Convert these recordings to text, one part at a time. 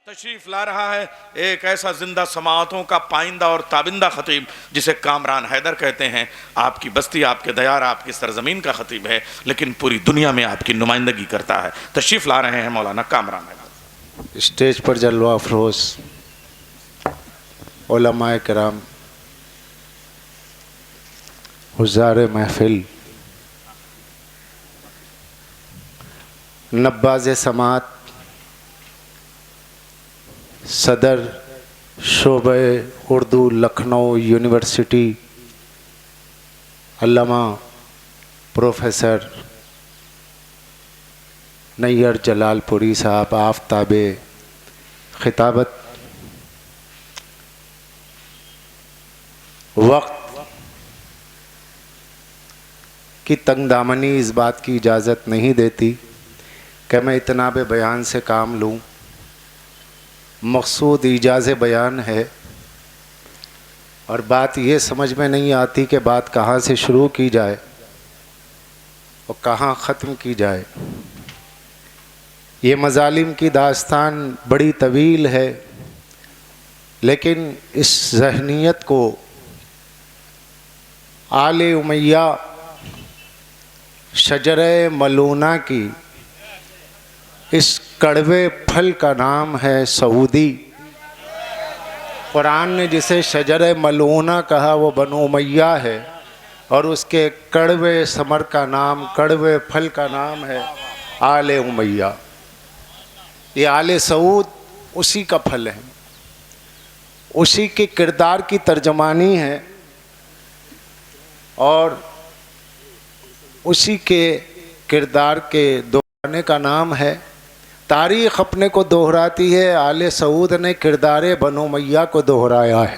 تشریف لا رہا ہے ایک ایسا زندہ سماعتوں کا پائندہ اور تابندہ خطیب جسے کامران حیدر کہتے ہیں۔ آپ کی بستی، آپ کے دیار، آپ کی سرزمین کا خطیب ہے، لیکن پوری دنیا میں آپ کی نمائندگی کرتا ہے۔ تشریف لا رہے ہیں مولانا کامران حیدر۔ اسٹیج پر جلوہ افروز علماء کرام، حضار محفل، نباز سماعت، صدر شعبہ اردو لکھنؤ یونیورسٹی علامہ پروفیسر نیر جلال پوری صاحب، آفتاب خطابت، وقت کی تنگ دامنی اس بات کی اجازت نہیں دیتی کہ میں اتناب بیان سے کام لوں۔ مقصود ایجاز بیان ہے اور بات یہ سمجھ میں نہیں آتی کہ بات کہاں سے شروع کی جائے اور کہاں ختم کی جائے۔ یہ مظالم کی داستان بڑی طویل ہے، لیکن اس ذہنیت کو آل امیہ شجرہ ملونہ کی اس کڑوے پھل کا نام ہے سعودی۔ قرآن نے جسے شجرہ ملونہ کہا وہ بنو امیہ ہے، اور اس کے کڑوے ثمر کا نام، کڑوے پھل کا نام ہے آل امیہ۔ یہ آل سعود اسی کا پھل ہے، اسی کے کردار کی ترجمانی ہے، اور اسی کے کردار کے دہرانے کا نام ہے۔ تاریخ اپنے کو دہراتی ہے، آل سعود نے کردار بنو امیہ کو دہرایا ہے،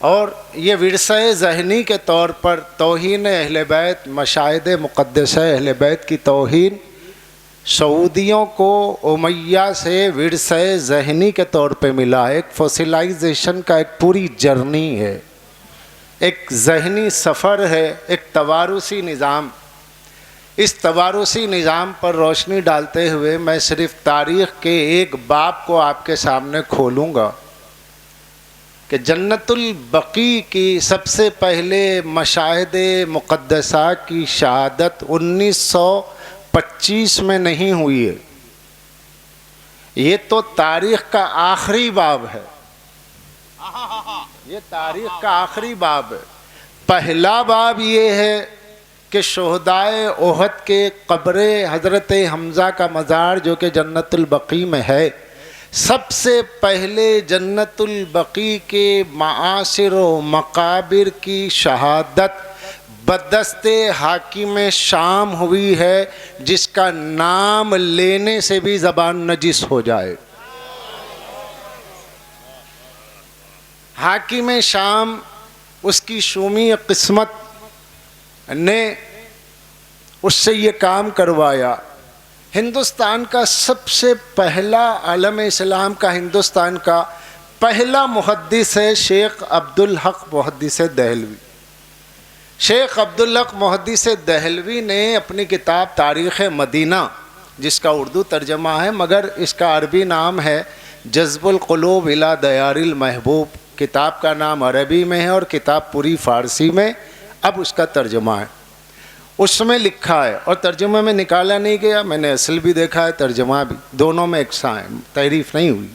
اور یہ ورثہ ذہنی کے طور پر توہین اہل بیت، مشاہد مقدسہ اہل بیت کی توہین سعودیوں کو امیہ سے ورثہ ذہنی کے طور پہ ملا ہے۔ ایک فوسلائزیشن کا ایک پوری جرنی ہے، ایک ذہنی سفر ہے، ایک توارثی نظام۔ اس توارثی نظام پر روشنی ڈالتے ہوئے میں صرف تاریخ کے ایک باب کو آپ کے سامنے کھولوں گا کہ جنت البقیع کی سب سے پہلے مشاہد مقدسہ کی شہادت 1925 میں نہیں ہوئی ہے۔ یہ تو تاریخ کا آخری باب ہے، یہ تاریخ کا آخری باب ہے۔ پہلا باب یہ ہے کہ شہدائے احد کے قبر حضرت حمزہ کا مزار جو کہ جنت البقیع میں ہے، سب سے پہلے جنت البقیع کے معاصر و مقابر کی شہادت بدست حاکم شام ہوئی ہے، جس کا نام لینے سے بھی زبان نجس ہو جائے۔ حاکم شام، اس کی شومی قسمت نے اس سے یہ کام کروایا۔ ہندوستان کا سب سے پہلا عالم اسلام کا، ہندوستان کا پہلا محدث ہے شیخ عبدالحق محدث دہلوی۔ شیخ عبدالحق محدث دہلوی نے اپنی کتاب تاریخ مدینہ، جس کا اردو ترجمہ ہے مگر اس کا عربی نام ہے جذب القلوب الی دیار المحبوب، کتاب کا نام عربی میں ہے اور کتاب پوری فارسی میں، اب اس کا ترجمہ ہے۔ اس میں لکھا ہے، اور ترجمہ میں نکالا نہیں گیا، میں نے اصل بھی دیکھا ہے ترجمہ بھی، دونوں میں یکساں ہے، تحریف نہیں ہوئی،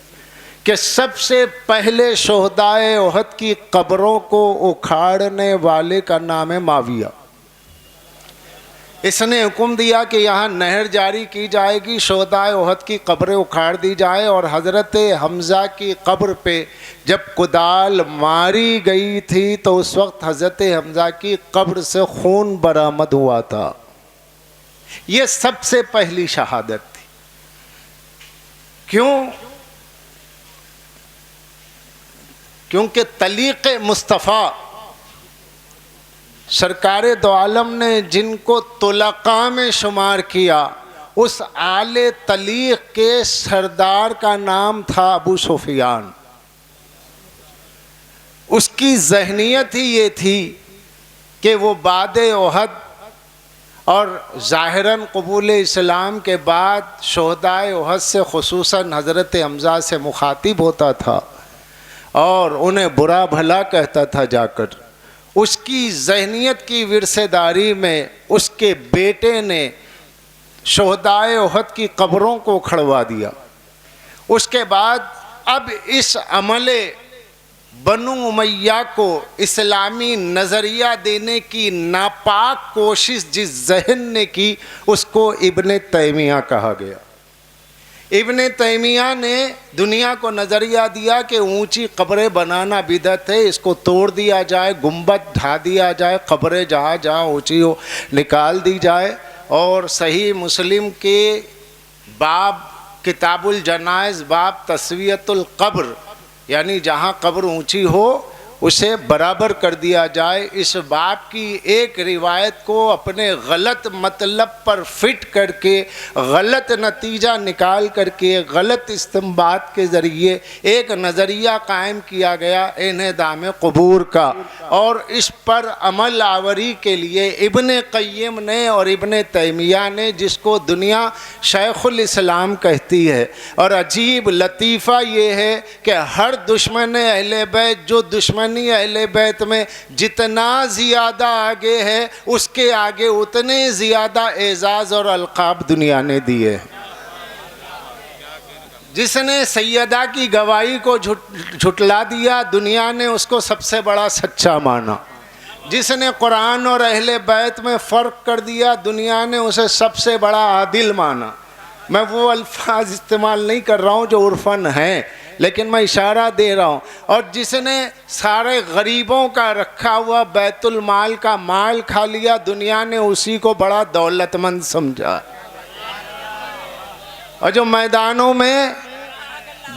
کہ سب سے پہلے شہدائے احد کی قبروں کو اکھاڑنے والے کا نام ہے معاویہ۔ اس نے حکم دیا کہ یہاں نہر جاری کی جائے گی، شہدائے احد کی قبریں اکھاڑ دی جائے، اور حضرت حمزہ کی قبر پہ جب کدال ماری گئی تھی تو اس وقت حضرت حمزہ کی قبر سے خون برآمد ہوا تھا۔ یہ سب سے پہلی شہادت تھی۔ کیوں؟ کیونکہ طلیق مصطفیٰ سرکار دو عالم نے جن کو طلقاء میں شمار کیا، اس آل طلیق کے سردار کا نام تھا ابو سفیان۔ اس کی ذہنیت ہی یہ تھی کہ وہ بعد احد اور ظاہراً قبول اسلام کے بعد شہدائے احد سے خصوصاً حضرت حمزہ سے مخاطب ہوتا تھا اور انہیں برا بھلا کہتا تھا جا کر. اس کی ذہنیت کی ورثہ داری میں اس کے بیٹے نے شہدائے احد کی قبروں کو کھڑوا دیا. اس کے بعد اب اس عمل بنو امیہ کو اسلامی نظریہ دینے کی ناپاک کوشش جس ذہن نے کی اس کو ابن تیمیہ کہا گیا. ابن تیمیہ نے دنیا کو نظریہ دیا کہ اونچی قبریں بنانا بدعت ہے، اس کو توڑ دیا جائے، گنبد ڈھا دیا جائے، قبریں جہاں جہاں اونچی ہو نکال دی جائے. اور صحیح مسلم کے باب کتاب الجنائز باب تسویۃ القبر یعنی جہاں قبر اونچی ہو اسے برابر کر دیا جائے، اس باب کی ایک روایت کو اپنے غلط مطلب پر فٹ کر کے غلط نتیجہ نکال کر کے غلط استنباط کے ذریعے ایک نظریہ قائم کیا گیا انہدام قبور کا. اور اس پر عمل آوری کے لیے ابن قیم نے اور ابن تیمیہ نے، جس کو دنیا شیخ الاسلام کہتی ہے، اور عجیب لطیفہ یہ ہے کہ ہر دشمن اہل بیت جو دشمن اہل بیت میں جتنا زیادہ آگے ہے اس کے آگے اتنے زیادہ اعزاز اور القاب دنیا نے دیے. جس نے سیدہ کی گواہی کو جھٹلا دیا دنیا نے اس کو سب سے بڑا سچا مانا. جس نے قرآن اور اہل بیت میں فرق کر دیا دنیا نے اسے سب سے بڑا عادل مانا. میں وہ الفاظ استعمال نہیں کر رہا ہوں جو عرفاً ہیں لیکن میں اشارہ دے رہا ہوں. اور جس نے سارے غریبوں کا رکھا ہوا بیت المال کا مال کھا لیا دنیا نے اسی کو بڑا دولت مند سمجھا. اور جو میدانوں میں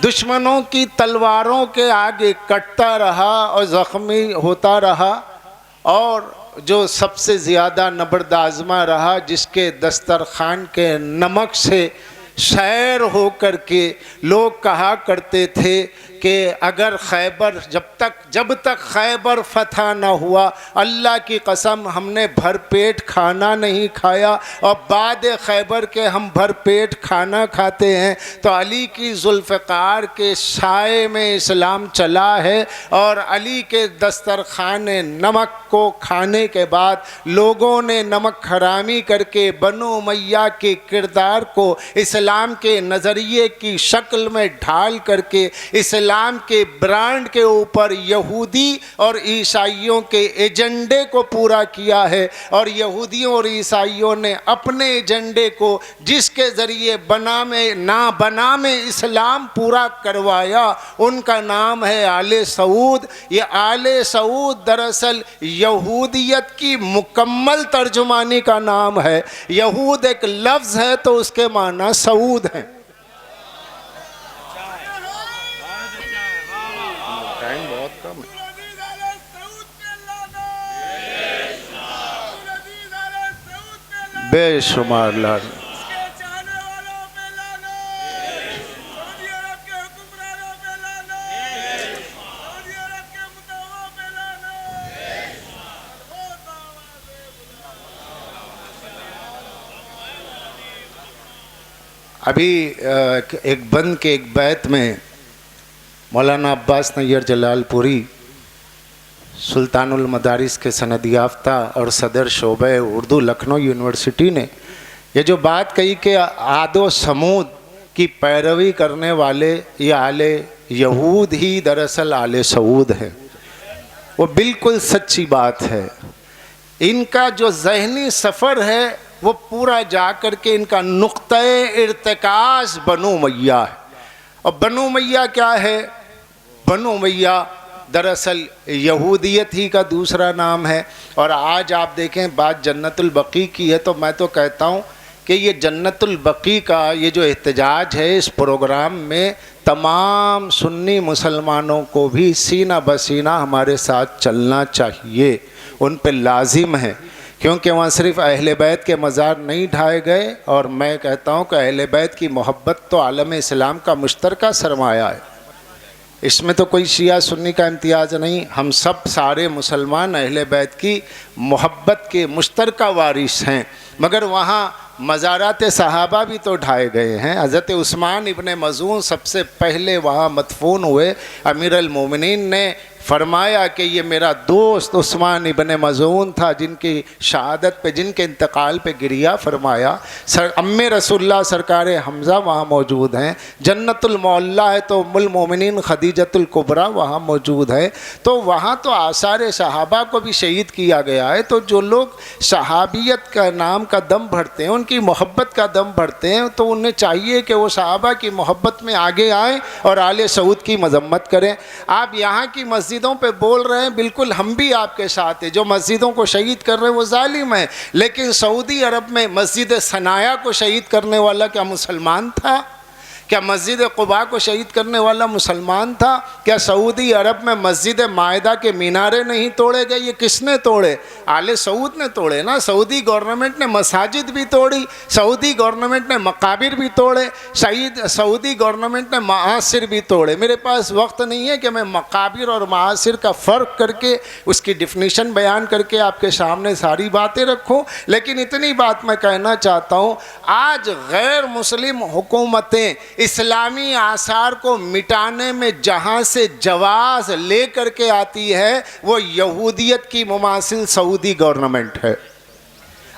دشمنوں کی تلواروں کے آگے کٹتا رہا اور زخمی ہوتا رہا اور جو سب سے زیادہ نبرد آزما رہا، جس کے دسترخوان کے نمک سے شیر ہو کر کے لوگ کہا کرتے تھے کہ اگر خیبر جب تک خیبر فتح نہ ہوا اللہ کی قسم ہم نے بھر پیٹ کھانا نہیں کھایا، اور بعد خیبر کے ہم بھر پیٹ کھانا کھاتے ہیں. تو علی کی ذوالفقار کے سائے میں اسلام چلا ہے، اور علی کے دسترخوان نمک کو کھانے کے بعد لوگوں نے نمک حرامی کر کے بنو امیہ کے کردار کو اسلام کے نظریے کی شکل میں ڈھال کر کے اسلام کے برانڈ کے اوپر یہودی اور عیسائیوں کے ایجنڈے کو پورا کیا ہے. اور یہودیوں اور عیسائیوں نے اپنے ایجنڈے کو جس کے ذریعے بنا میں اسلام پورا کروایا ان کا نام ہے آل سعود. یہ آل سعود دراصل یہودیت کی مکمل ترجمانی کا نام ہے. یہود ایک لفظ ہے تو اس کے معنی سعود ہیں. بے شمار لان ابھی ایک بند کے ایک بیت میں مولانا عباس نیر جلال پوری سلطان المدارس کے سند یافتہ اور صدر شعبہ اردو لکھنؤ یونیورسٹی نے یہ جو بات کہی کہ عاد و سمود کی پیروی کرنے والے یہ آل یہود ہی دراصل آل سعود ہے، وہ بالکل سچی بات ہے. ان کا جو ذہنی سفر ہے وہ پورا جا کر کے ان کا نقطہ ارتکاز بنو امیہ ہے. اور بنو امیہ کیا ہے؟ بنو امیہ دراصل یہودیت ہی کا دوسرا نام ہے. اور آج آپ دیکھیں بات جنت البقیع کی ہے تو میں تو کہتا ہوں کہ یہ جنت البقیع کا یہ جو احتجاج ہے اس پروگرام میں تمام سنی مسلمانوں کو بھی سینہ بسینہ ہمارے ساتھ چلنا چاہیے، ان پہ لازم ہے. کیونکہ وہاں صرف اہل بیت کے مزار نہیں ڈھائے گئے، اور میں کہتا ہوں کہ اہل بیت کی محبت تو عالم اسلام کا مشترکہ سرمایہ ہے. اس میں تو کوئی شیعہ سنی کا امتیاز نہیں، ہم سب سارے مسلمان اہل بیت کی محبت کے مشترکہ وارث ہیں. مگر وہاں مزارات صحابہ بھی تو ڈھائے گئے ہیں. حضرت عثمان ابن مظعون سب سے پہلے وہاں مدفون ہوئے. امیر المومنین نے فرمایا کہ یہ میرا دوست عثمان ابن مظعون تھا جن کی شہادت پہ، جن کے انتقال پہ گریہ فرمایا. ام رسول اللہ سرکار حمزہ وہاں موجود ہیں. جنت المعلیٰ ہے تو ام المومنین خدیجۃ الکبریٰ وہاں موجود ہے. تو وہاں تو آثار صحابہ کو بھی شہید کیا گیا ہے. تو جو لوگ صحابیت کا نام کا دم بھرتے ہیں، ان کی محبت کا دم بھرتے ہیں، تو انہیں چاہیے کہ وہ صحابہ کی محبت میں آگے آئیں اور آل سعود کی مذمت کریں. آپ یہاں کی مسجدوں پہ بول رہے ہیں، بالکل ہم بھی آپ کے ساتھ ہیں. جو مسجدوں کو شہید کر رہے ہیں وہ ظالم ہیں. لیکن سعودی عرب میں مسجد ثنایا کو شہید کرنے والا کیا مسلمان تھا؟ کیا مسجد قباء کو شہید کرنے والا مسلمان تھا؟ کیا سعودی عرب میں مسجد مائدہ کے مینارے نہیں توڑے گئے؟ یہ کس نے توڑے؟ آل سعود نے توڑے نا. سعودی گورنمنٹ نے مساجد بھی توڑی، سعودی گورنمنٹ نے مقابر بھی توڑے، سعودی گورنمنٹ نے معاصر بھی توڑے. میرے پاس وقت نہیں ہے کہ میں مقابر اور معاصر کا فرق کر کے اس کی ڈیفینیشن بیان کر کے آپ کے سامنے ساری باتیں رکھوں. لیکن اتنی بات میں کہنا چاہتا ہوں، آج غیر مسلم حکومتیں اسلامی آثار کو مٹانے میں جہاں سے جواز لے کر کے آتی ہے وہ یہودیت کی مماثل سعودی گورنمنٹ ہے.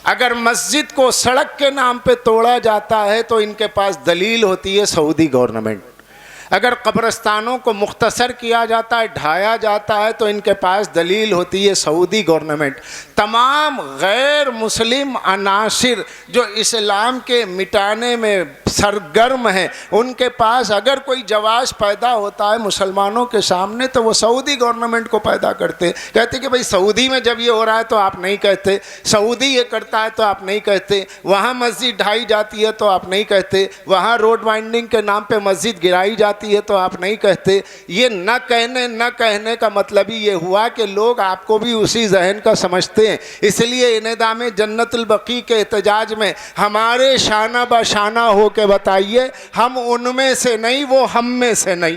اگر مسجد کو سڑک کے نام پہ توڑا جاتا ہے تو ان کے پاس دلیل ہوتی ہے سعودی گورنمنٹ. اگر قبرستانوں کو مختصر کیا جاتا ہے، ڈھایا جاتا ہے، تو ان کے پاس دلیل ہوتی ہے سعودی گورنمنٹ. تمام غیر مسلم عناصر جو اسلام کے مٹانے میں سرگرم ہیں، ان کے پاس اگر کوئی جواز پیدا ہوتا ہے مسلمانوں کے سامنے تو وہ سعودی گورنمنٹ کو پیدا کرتے. کہتے کہ بھئی سعودی میں جب یہ ہو رہا ہے تو آپ نہیں کہتے، سعودی یہ کرتا ہے تو آپ نہیں کہتے، وہاں مسجد ڈھائی جاتی ہے تو آپ نہیں کہتے، وہاں روڈ وائنڈنگ کے نام پہ مسجد گرائی جاتی ہے تو آپ نہیں کہتے. یہ نہ کہنے کا مطلب ہی یہ ہوا کہ لوگ آپ کو بھی اسی ذہن کا سمجھتے ہیں. اس لیے انعدام جنت البقیع کے احتجاج میں ہمارے شانہ بہ شانہ ہو کے بتائیے، ہم ان میں سے نہیں، وہ ہم میں سے نہیں.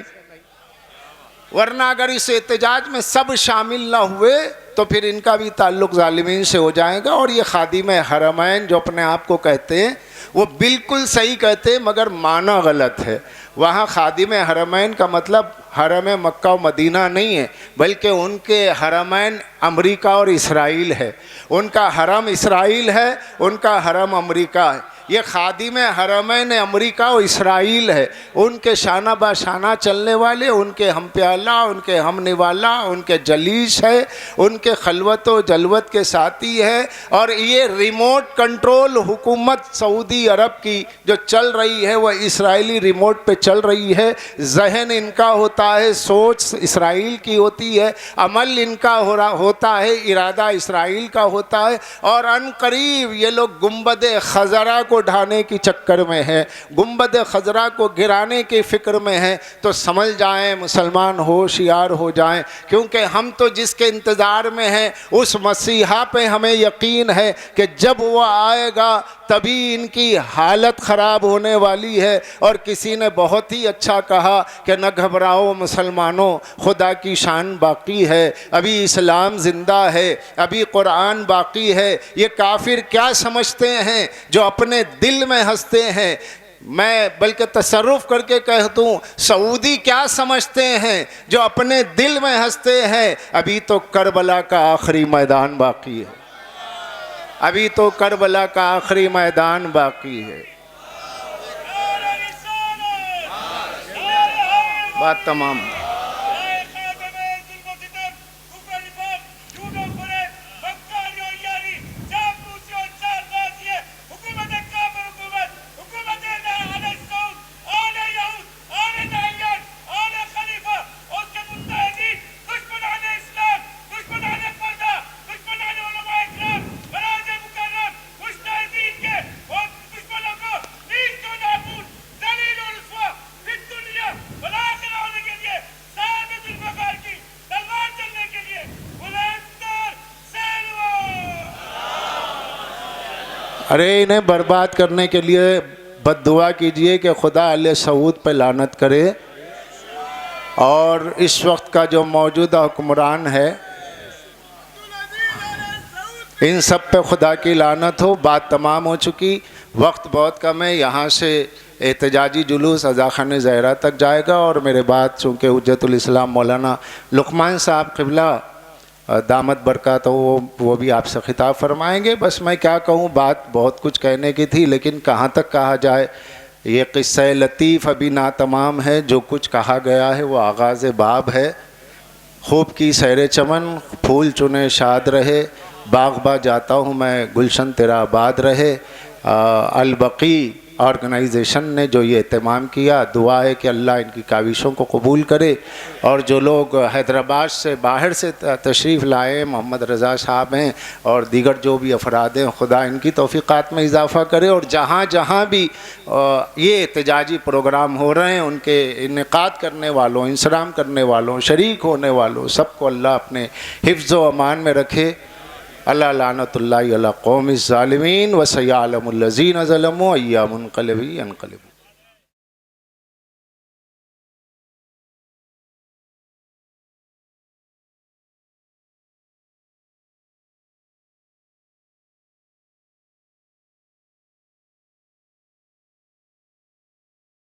ورنہ اگر اس احتجاج میں سب شامل نہ ہوئے تو پھر ان کا بھی تعلق ظالمین سے ہو جائے گا. اور یہ خادم حرمین جو اپنے آپ کو کہتے ہیں وہ بالکل صحیح کہتے ہیں مگر معنی غلط ہے. وہاں خادم حرمین کا مطلب حرم مکہ و مدینہ نہیں ہے، بلکہ ان کے حرمین امریکہ اور اسرائیل ہے. ان کا حرم اسرائیل ہے، ان کا حرم امریکہ ہے. یہ خادم حرمین امریکہ و اسرائیل ہے. ان کے شانہ بہ شانہ چلنے والے، ان کے ہم پیالہ، ان کے ہم نوالا، ان کے جلیس ہے، ان کے خلوت و جلوت کے ساتھی ہے. اور یہ ریموٹ کنٹرول حکومت سعودی عرب کی جو چل رہی ہے وہ اسرائیلی ریموٹ پہ چل رہی ہے. ذہن ان کا ہوتا ہے، سوچ اسرائیل کی ہوتی ہے، عمل ان کا ہوتا ہے، ارادہ اسرائیل کا ہوتا ہے. اور ان قریب یہ لوگ گنبد خضرا کو ڈھانے کی چکر میں ہے، گنبد خضرا کو گرانے کی فکر میں ہے. تو سمجھ جائیں مسلمان، ہوشیار ہو جائیں، کیونکہ ہم تو جس کے انتظار میں ہیں اس مسیحا پہ ہمیں یقین ہے کہ جب وہ آئے گا تبھی ان کی حالت خراب ہونے والی ہے. اور کسی نے بہت ہی اچھا کہا کہ نہ گھبراؤ مسلمانوں، خدا کی شان باقی ہے، ابھی اسلام زندہ ہے، ابھی قرآن باقی ہے. یہ کافر کیا سمجھتے ہیں جو اپنے دل میں ہنستے ہیں؟ میں بلکہ تصرف کر کے کہہ دوں، سعودی کیا سمجھتے ہیں جو اپنے دل میں ہنستے ہیں؟ ابھی تو کربلا کا آخری میدان باقی ہے، ابھی تو کربلا کا آخری میدان باقی ہے. بات تمام. ارے انہیں برباد کرنے کے لیے بد دعا کیجئے کہ خدا آل سعود پہ لعنت کرے. اور اس وقت کا جو موجودہ حکمران ہے ان سب پہ خدا کی لعنت ہو. بات تمام ہو چکی، وقت بہت کم ہے. یہاں سے احتجاجی جلوس اذاخانہ زہرا تک جائے گا، اور میرے بعد چونکہ حجت الاسلام مولانا لقمان صاحب قبلہ دامت برکات ہو وہ بھی آپ سے خطاب فرمائیں گے. بس میں کیا کہوں، بات بہت کچھ کہنے کی تھی لیکن کہاں تک کہا جائے. یہ قصہ لطیف ابھی ناتمام ہے. جو کچھ کہا گیا ہے وہ آغاز باب ہے. خوب کی سیر چمن، پھول چنے شاد رہے، باغ با جاتا ہوں میں گلشن تیرا آباد رہے. البقی آرگنائزیشن نے جو یہ اہتمام کیا، دعا ہے کہ اللہ ان کی کاوشوں کو قبول کرے. اور جو لوگ حیدرآباد سے باہر سے تشریف لائے، محمد رضا صاحب ہیں اور دیگر جو بھی افراد ہیں، خدا ان کی توفیقات میں اضافہ کرے. اور جہاں جہاں بھی یہ احتجاجی پروگرام ہو رہے ہیں ان کے انعقاد کرنے والوں، انصرام کرنے والوں، شریک ہونے والوں سب کو اللہ اپنے حفظ و امان میں رکھے. اللہ لعنت اللہ علی قوم الظالمین وسیعلم الذین ظلموا ای منقلب ینقلب.